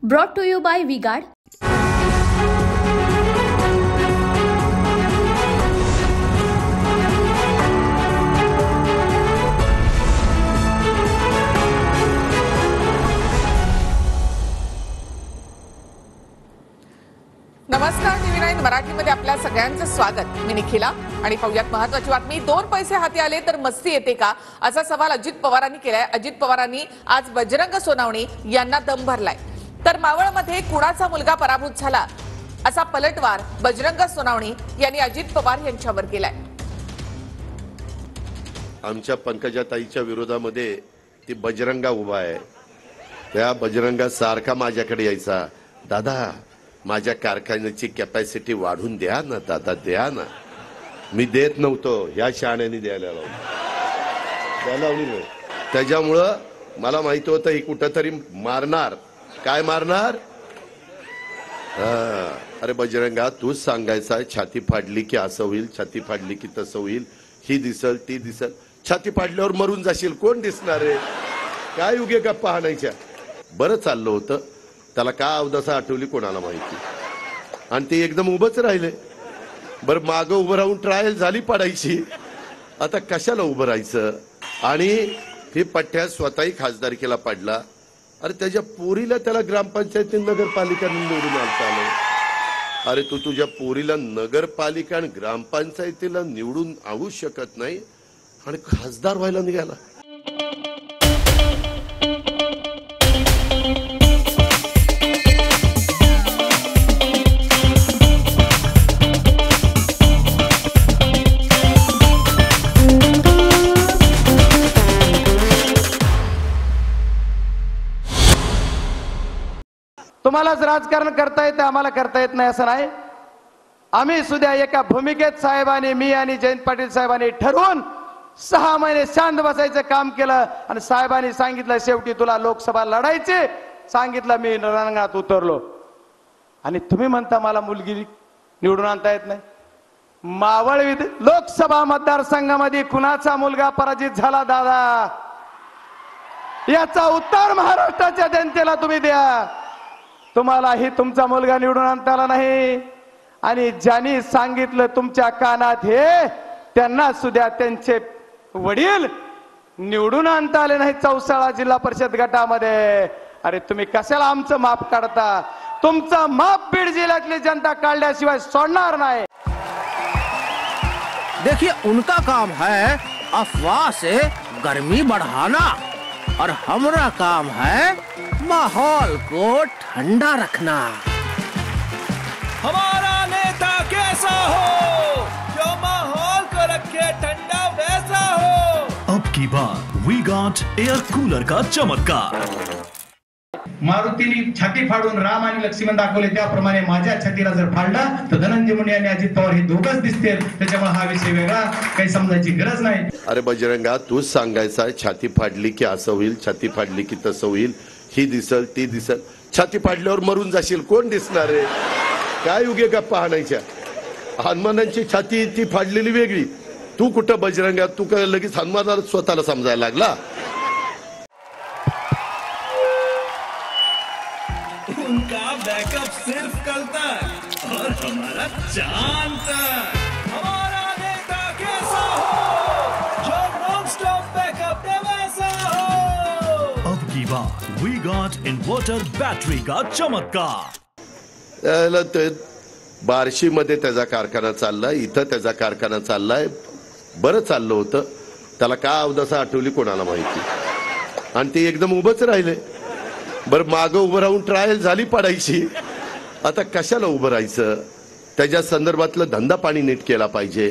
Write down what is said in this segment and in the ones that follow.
Brought to you by V-Guard. नमस्कार, TV 9 मराठीमध्ये आपल्या सगळ्यांचं स्वागत. मी निखिला आणि पाहुयात महत्त्वाची बातमी. 2 पैसे हाती आले तर मस्ती येते का, असा सवाल अजित पवारांनी केलाय. अजित पवारांनी आज बजरंग सोनवणे यांना दम भरलाय. तर मावळमध्ये कुणाचा मुलगा पराभूत झाला असा पलटवार बजरंग सोनवणे यांनी अजित पवार यांच्यावर केलाय. आमच्या पंकजाताईच्या विरोधामध्ये ती बजरंगा उभा आहे. त्या बजरंगा सारखा माझ्याकडे यायचा, दादा माझ्या कारखान्याची कॅपॅसिटी वाढून द्या ना, दादा द्या ना. मी देत नव्हतो, ह्या शहाण्याने द्यायला लावली. त्याच्यामुळं मला माहिती होतं ही कुठंतरी मारणार. काय मारणार? अरे बजरंगा तूच सांगायचा, छाती फाडली की असं होईल, छाती फाडली की तसं होईल, ही दिसल ती दिसल. छाती फाडल्यावर मरून जाशील, कोण दिसणार आहे? काय उगे गप्पा हाणायच्या. बरं चाललं होतं, त्याला का अवदसा आठवली कोणाला माहिती. आणि ते एकदम उभंच राहिले. बरं मागं उभं राहून ट्रायल झाली पाडायची, आता कशाला उभं राहायचं. आणि ही पठ्ठ्या स्वतःही खासदारकीला पडला. अरे त्याच्या पोरीला त्याला ग्रामपंचायती नगरपालिका निवडून आलं. अरे तू तुझ्या पोरीला नगरपालिका आणि ग्रामपंचायतीला निवडून आणू शकत नाही आणि खासदार व्हायला निघाला. तुम्हालाच राजकारण करता येतं, आम्हाला करता येत नाही असं नाही. आम्ही सुद्धा एका भूमिकेत साहेबांनी, मी आणि जयंत पाटील साहेबांनी ठरवून 6 महिने शांत बसायचं काम केलं. आणि साहेबांनी सांगितलं शेवटी तुला लोकसभा लढायची, सांगितलं मी रणांगणात उतरलो. आणि तुम्ही म्हणता मला मुलगी निवडून आणता येत नाही. मावळ लोकसभा मतदारसंघामध्ये कुणाचा मुलगा पराजित झाला दादा, याचा उत्तर महाराष्ट्राच्या जनतेला तुम्ही द्या. तुम्हालाही तुमचा मुलगा निवडून आणता आला नाही. आणि ज्यांनी सांगितलं तुमच्या कानात हे, त्यांना सुद्धा त्यांचे वडील निवडून आणता आले नाही चौसाळा जिल्हा परिषद गटामध्ये. अरे तुम्ही कशाला आमचं माप काढता? तुमचं माप बीड जिल्ह्यातली जनता काढल्याशिवाय सोडणार नाही. देखिए उनका काम है अफवाह से गर्मी बढ़ाना और हमारा काम है माहौल को ठंडा रखना. हमारा नेता कैसा हो जो माहौल को रखे ठंडा वैसा हो. अब की बार वी गॉट एयर कूलर का चमत्कार. मारुतीने छाती फाडून राम आणि लक्ष्मण दाखवले, त्याप्रमाणे माझ्या छातीला जर फाडला तर धनंजय मुंडे आणि अजित पवार हे दोघंच दिसतील. त्याच्यामुळे हा विषय वेगळा, काही समजायची गरज नाही. अरे बजरंगा तूच सांगायचा, छाती फाडली की असं होईल, छाती फाडली की तसं होईल, ही दिसल ती दिसल. छाती फाडल्यावर मरून जाशील, कोण दिसणार आहे? काय उगे गप्पा हाणायच्या. हनुमानांची छाती ती फाडलेली वेगळी. तू कुठं बजरंगा, तू काय लगेच हनुमानाला स्वतःला समजायला लागला. उनका बैकअप सिर्फ कल तक और हमारा चांद तक. हमारा नेता कैसा हो जो नॉन स्टॉप बैकअप दे वैसा हो. अब की बार वी गॉट इन्वर्टर बैटरी का चमत्कार. बार्शी मध्ये त्याचा कारखाना चाललाय, इथं त्याचा कारखाना चाललाय. बरं चाललं होतं, त्याला का अवदसा आठवली कोणाला माहिती. आणि ते एकदम उभंच राहिले. बरं मागं उभं राहून ट्रायल झाली पाडायची, आता कशाला उभं राहायचं. त्याच्या संदर्भातलं धंदा पाणी नीट केला पाहिजे,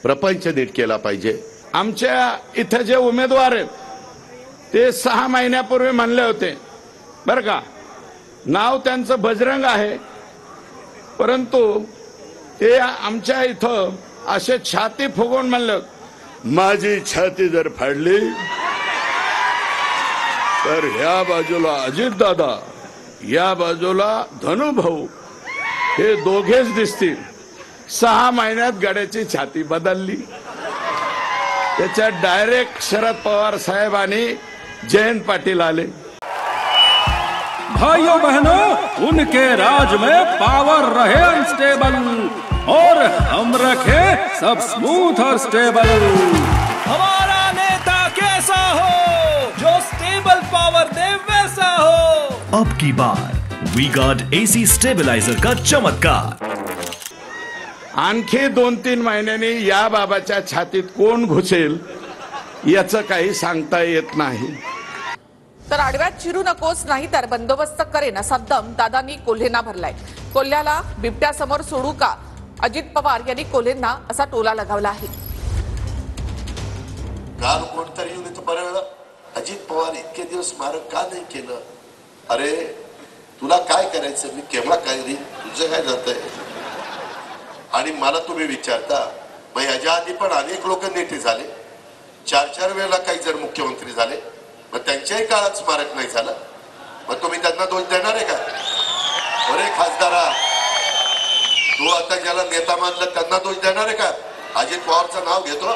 प्रपंच नीट केला पाहिजे. आमच्या इथं जे उमेदवार आहेत ते 6 महिन्यापूर्वी म्हणले होते बरं का, नाव त्यांचं बजरंग आहे, परंतु ते आमच्या इथं असे छाती फुगवून म्हणलं, माझी छाती जर फाडली तर ह्या बाजूला अजितदादा, या बाजूला धनुभाऊ, हे दोघेच दिसतील. 6 महिन्यात गाड्याची छाती बदलली. त्याच्यात डायरेक्ट शरद पवार साहेब आणि जयंत पाटील आले. भाइयों बहनों, उनके राज में पावर रहे अनस्टेबल और हम रखे सब स्मूथ और स्टेबल। हमारा नेता कैसा हो, जो स्टेबल पावर दे वैसा हो। अब की बार वी गार्ड एसी स्टेबलाइजर का चमत्कार। आणखी 2-3 महिन्यांनी या बाबाच्या छातीत कोण घुसेल याचं काही सांगता येत नाही। तर आडव्यात शिरू नकोस, नाही तर बंदोबस्त करेन असा दम दादांनी कोल्हेंना भरलाय। कोल्ह्याला बिबट्यासमोर सोडू का, अजित पवार यांनी कोल्हेंना असा टोला लगावला आहे। काल कोणतरी येऊन इथं बरं वेळा अजित पवार इतके दिवस स्मारक का नाही केलं? अरे तुला काय करायचं, मी केव्हा काय रे, तुझं काय जातंय? आणि मला तुम्ही विचारता, मग याच्या आधी पण अनेक लोक नेते झाले, 4-4 वेळेला काही जण मुख्यमंत्री झाले, मग त्यांच्याही काळात स्मारक नाही झालं, मग तुम्ही त्यांना दोष देणार आहे का? अरे खासदारा, तू आता ज्याला नेता मानलं त्यांना दोष देणार आहे का? अजित पवारचं नाव घेतो,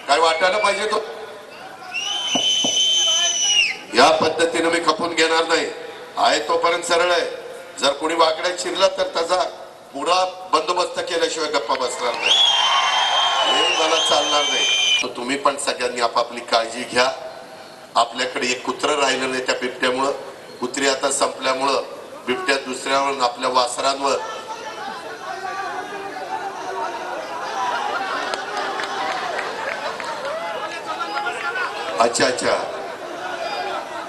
काय वाटायला पाहिजे तो? या पद्धतीने मी खपून घेणार नाही, आहे तोपर्यंत सरळ आहे। जर कोणी वाकड्यात शिरला तर त्याचा पुरा बंदोबस्त केल्याशिवाय गप्पा बसणार नाही, हे मला चालणार नाही। तर तुम्ही पण सगळ्यांनी आपापली काळजी घ्या। आपल्याकडे एक कुत्र राहिलं नाही त्या बिबट्यामुळं, कुत्री आता संपल्यामुळं बिबट्या दुसऱ्यावर आपल्या वासरांवर अच्छा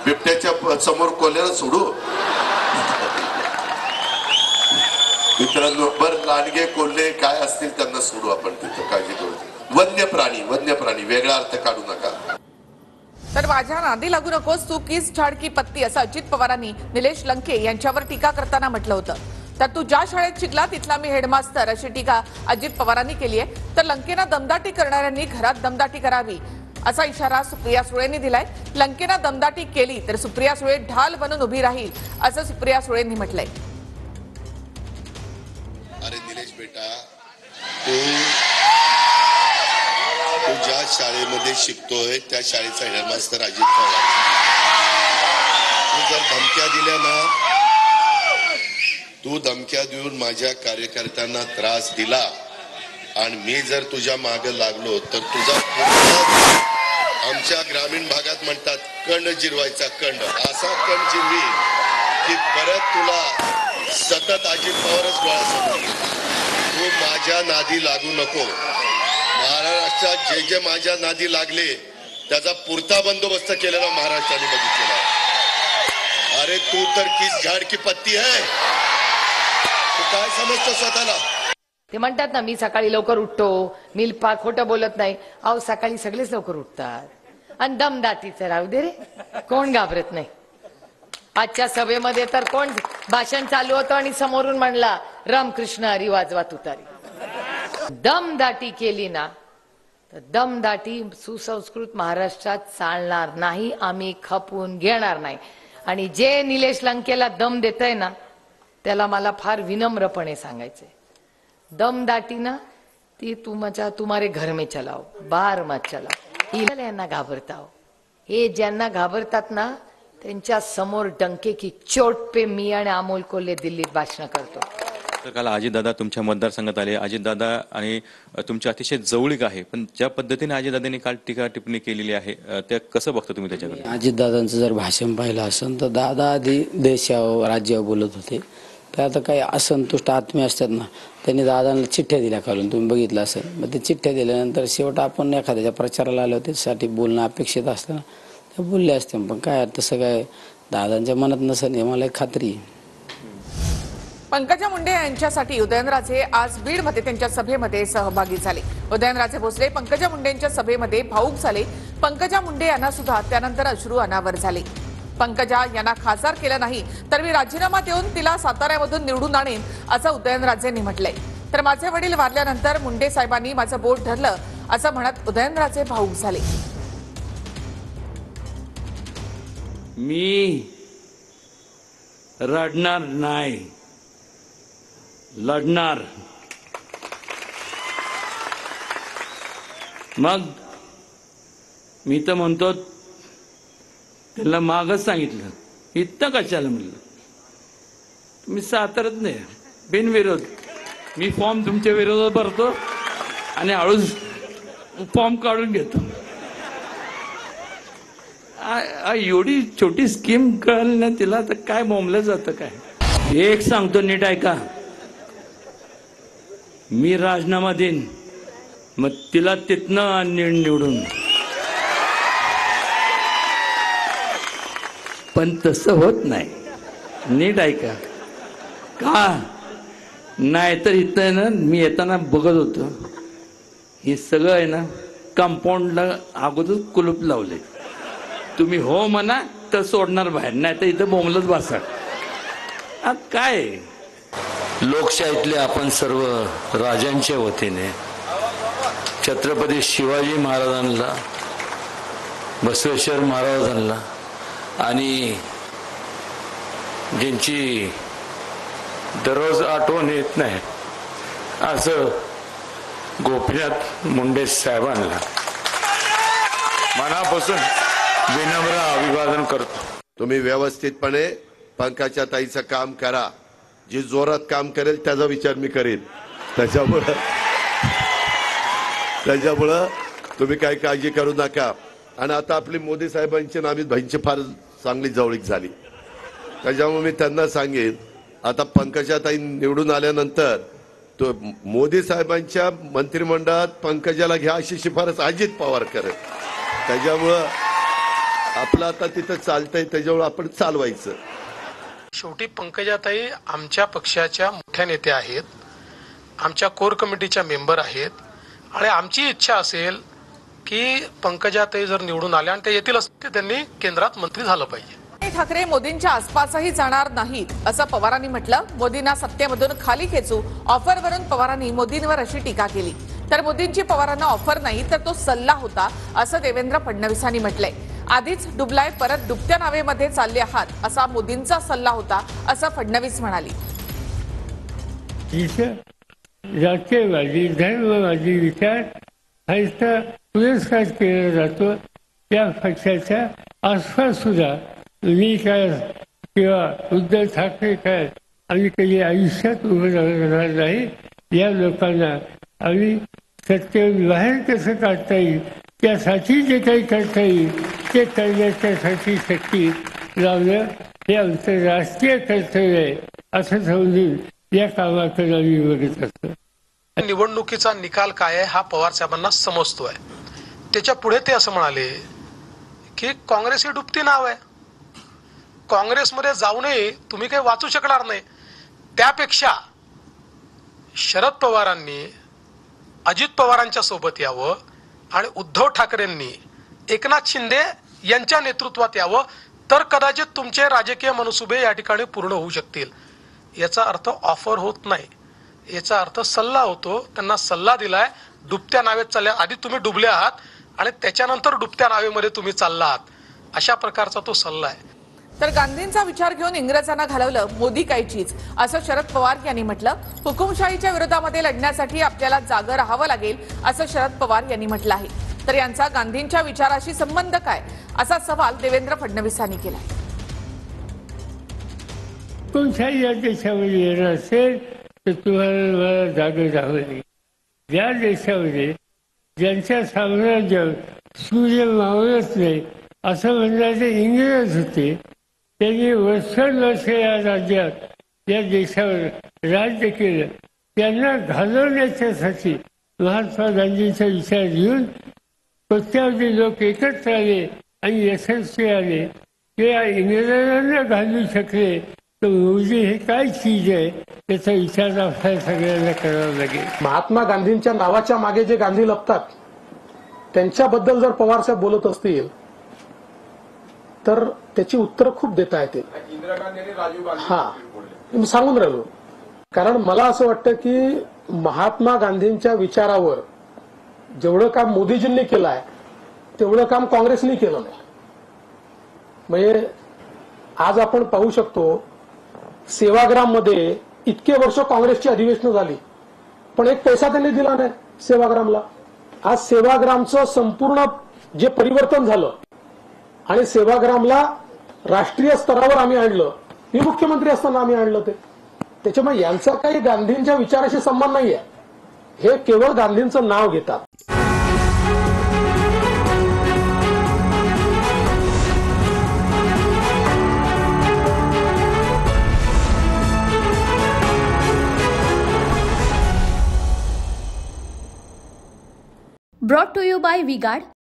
बिबट्याच्या समोर कोल्याला सोडू मित्रांनो, बर लांडगे कोल्हे काय असतील त्यांना सोडू आपण तिथं, काळजी करू। वन्य प्राणी वेगळा अर्थ काढू नका। तर माझ्या नादी लागू नकोस, तू किस झाड की पत्ती असं अजित पवारांनी निलेश लंके यांच्यावर टीका करताना म्हटलं होतं। तर तू ज्या शाळेत शिकला तिथला मी हेडमास्टर अशी टीका अजित पवारांनी केली आहे। तर लंकेना दमदाटी करणाऱ्यांनी घरात दमदाटी करावी असा इशारा सुप्रिया सुळेंनी दिलाय। लंकेना दमदाटी केली तर सुप्रिया सुळे ढाल बनून उभी राहील असं सुप्रिया सुळेंनी म्हटलंय। अरे निलेश बेटा, तू ज्या शाळेमध्ये शिकतोय त्या शाळेचा हेडमास्टर अजित पवार। तू जर धमक्या दिल्या ना, तू धमक्या देऊन माझ्या कार्यकर्त्यांना त्रास दिला आणि मी जर तुझ्या मागे लागलो तर तुझा आमच्या ग्रामीण भागात म्हणतात कंड जिरवायचा, कंड असा कंड जिरवी की परत तुला सतत अजित पवारच डोळ्यासमोर। तू माझ्या नादी लागू नको। महाराष्ट्रात जे माझ्या नादी लागले त्याचा पुरता बंदोबस्त केलेला महाराष्ट्राने बघितलेला। अरे तू तर किस झाड की पत्ती आहे, तू काय समजतो स्वतःला? ते म्हणतात ना, मी सकाळी लवकर उठतो, मी खोटं बोलत नाही। अहो सकाळी सगळेच लवकर उठतात आणि दमदाटीचं राहू दे रे, कोण घाबरत नाही। आजच्या सभेमध्ये तर कोण भाषण चालू होतं आणि समोरून म्हणला रामकृष्ण हरी वाजवा तुतारी। दमदाटी केली ना तर दमदाटी सुसंस्कृत महाराष्ट्रात चालणार नाही, आम्ही खपून घेणार नाही। आणि जे निलेश लंकेला दम देतय ना त्याला मला फार विनम्रपणे सांगायचंय, दमदाटी ना ती तुम्हारे घर में चलाओ, बाहर मत चलाओ। यांना घाबरताओ, हे ज्यांना घाबरतात ना त्यांच्या समोर डंके की चोट पे मी आणि अमोल कोल्हे दिल्लीत भाषण करतो। तर काल अजितदादा तुमच्या मतदारसंघात आले, अजितदादा आणि तुमच्या अतिशय जवळीक आहे, पण ज्या पद्धतीने अजितदादांनी काल टीका टिप्पणी केलेली आहे त्या कसं बघता तुम्ही त्याच्याकडे? अजितदादांचं जर भाषण पाहिलं असेल तर दादा आधी देशावर राज्यावर बोलत होते, तर आता काही असंतुष्ट आत्मे असतात ना, त्यांनी दादांना चिठ्ठ्या दिल्या खालून, तुम्ही बघितलं असेल। मग ते चिठ्ठ्या दिल्यानंतर शेवट आपण एखाद्याच्या प्रचाराला आलो त्यासाठी बोलणं अपेक्षित असतं ना, ते बोलले असते, पण काय तसं काय दादांच्या मनात नसेल, मला एक खात्री आहे। पंकजा मुंडे यांच्यासाठी उदयनराजे आज बीडमध्ये त्यांच्या सभेमध्ये सहभागी झाले। उदयनराजे भोसले पंकजा मुंडेंच्या सभेमध्ये भाऊक झाले। पंकजा मुंडे यांना सुद्धा त्यानंतर अश्रू अनावर झाले। पंकजा यांना खासदार केलं नाही तर मी राजीनामा देऊन तिला साताऱ्यामधून निवडून आणेन असं उदयनराजेंनी म्हटलंय। तर माझे वडील वारल्यानंतर मुंडे साहेबांनी माझं बोट धरलं असं म्हणत उदयनराजे भाऊक झाले। मी रडणार नाही, लढणार। मग मी तर म्हणतो त्यांना मागच सांगितलं, इतकं कशाला म्हणलं। मी सातारत नाही, बिनविरोध. मी फॉर्म तुमच्या विरोधात भरतो आणि हळूच फॉर्म काढून घेतो. एवढी छोटी स्कीम कळली ना तिला, तर काय बोंबलं जातं काय. एक सांगतो नीट ऐका, मी राजीनामा देईन, मग तिला तिथनं निवडून. पण तसं होत नाही, नीट ऐका. का नाही तर इथं आहे ना, मी येताना बघत होतो, हे सगळं आहे ना कंपाऊंडला अगोदर कुलूप लावले. तुम्ही हो म्हणा तर सोडणार बाहेर, नाही तर इथं बोंबलत बसा. काय लोकशाहीतले आपण सर्व राजांच्या वतीने छत्रपती शिवाजी महाराजांना, बसवेश्वर महाराजांना आणि ज्यांची दररोज आठवण येत नाही असं गोपीनाथ मुंडे साहेबांना मनापासून विनम्र अभिवादन करतो. तुम्ही व्यवस्थितपणे पंकजा ताईचं काम करा. जी जोरात काम करेल त्याचा विचार मी करेन. त्याच्यामुळं तुम्ही काही काळजी करू नका. आणि आता आपली मोदी साहेबांची आणि अमित भाईंची फार चांगली जवळीक झाली, त्याच्यामुळे मी त्यांना सांगेन, आता पंकजा ताई निवडून आल्यानंतर तो मोदी साहेबांच्या मंत्रिमंडळात पंकजाला घ्या अशी शिफारस अजित पवार करेल. त्याच्यामुळं आपलं आता तिथं चालतंय, त्याच्यामुळे आपण चालवायचं. शेवटी पंकजाताई आमच्या पक्षाच्या मोठ्या नेत्या आहेत, आमच्या कोर कमिटीच्या मेंबर आहेत, आणि आमची इच्छा असेल की पंकजाताई जर निवडून आल्या आणि ते येतीलच, ते त्यांनी केंद्रात मंत्री झालं पाहिजे. ठाकरे मोदींच्या आसपासही जाणार नाहीत असं पवारांनी म्हटलं. मोदींना सत्तेमधून खाली खेचू ऑफरवरून पवारांनी मोदींवर अशी टीका केली. तर मोदींची पवारांना ऑफर नाही तर तो सल्ला होता असं देवेंद्र फडणवीसांनी म्हटलंय. आधीच डुबलाय, परत डुबत्या नावेमध्ये चालले आहात असा मोदींचा सल्ला होता असं फडणवीस म्हणाली. जातीयवादी, धर्मवादी विचार हा इथं पुरस्कार केला जातो. त्या पक्षाच्या आसपास सुद्धा मी काय किंवा उद्धव ठाकरे काय आम्ही कधी आयुष्यात उभं राहणार नाही. या लोकांना आम्ही सत्तेवर बाहेर कसं काढता येईल त्यासाठी जे काही करता येईल ते करण्याच्यासाठी शक्ती लावणं हे आंतरराष्ट्रीय कर्तव्य आहे असं समजून या कामाकडे आम्ही बघत असतो. निवडणुकीचा निकाल काय आहे हा पवार साहेबांना समजतोय. त्याच्या पुढे ते असं म्हणाले की काँग्रेस ही डुबती नाव आहे, काँग्रेसमध्ये जाऊनही तुम्ही काही वाचू शकणार नाही. त्यापेक्षा शरद पवारांनी अजित पवारांच्या सोबत यावं आणि उद्धव ठाकरेंनी एकनाथ शिंदे यांच्या नेतृत्वात यावं, तर कदाचित तुमचे राजकीय मनसुबे या ठिकाणी पूर्ण होऊ शकतील. याचा अर्थ ऑफर होत नाही, याचा अर्थ सल्ला होतो. त्यांना सल्ला दिलाय, डुबत्या नावेत चालल्या. आधी तुम्ही डुबले आहात आणि त्याच्यानंतर डुबत्या नावेमध्ये तुम्ही चालला आहात, अशा प्रकारचा तो सल्ला आहे. तर गांधींचा विचार घेऊन इंग्रजांना घालवलं मोदी काय चीज असं शरद पवार यांनी म्हटलं. हुकुमशाहीच्या विरोधामध्ये लढण्यासाठी आपल्याला जागं राहावं लागेल असं शरद पवार यांनी म्हटलं आहे. तर यांचा गांधींच्या विचाराशी संबंध काय असा सवाल देवेंद्र फडणवीसांनी केला. हुकुमशाही या देशामध्ये येणार असेल तर तुम्हाला जागं राहावं लागेल. ज्या देशामध्ये ज्यांच्या साम्राज्यावर सूर्य मावळत नाही असं म्हणणारे इंग्रज होते, त्यांनी वर्षानुवर्ष या राज्यात या देशावर राज्य केलं. त्यांना घालवण्याच्यासाठी महात्मा गांधींचा विचार घेऊन कोट्यावधी लोक एकत्र आले आणि यशस्वी आले. ते या इंग्रजांना घालू शकले तर मोदी हे काय चीज आहे त्याचा विचार आपल्याला सगळ्यांना करावा लागेल. महात्मा गांधींच्या नावाच्या मागे जे गांधी लपतात त्यांच्याबद्दल जर पवारसाहेब बोलत असतील तर त्याची उत्तरं खूप देता येतील. हा मी सांगून राहिलो, कारण मला असं वाटतं की महात्मा गांधींच्या विचारावर जेवढं काम मोदीजींनी केलं आहे तेवढं काम काँग्रेसने केलं नाही. म्हणजे आज आपण पाहू शकतो सेवाग्राम मध्ये इतके वर्ष काँग्रेसची अधिवेशनं झाली पण एक पैसा त्यांनी दिला नाही सेवाग्रामला. आज सेवाग्रामचं संपूर्ण जे परिवर्तन झालं आणि सेवाग्रामला राष्ट्रीय स्तरावर आम्ही आणलं, मी मुख्यमंत्री असताना आम्ही आणलं ते. त्याच्यामुळे यांचा काही गांधींच्या विचाराशी संबंध नाहीये. हे केवळ गांधींचं नाव घेतात. Brought to you by V-Guard,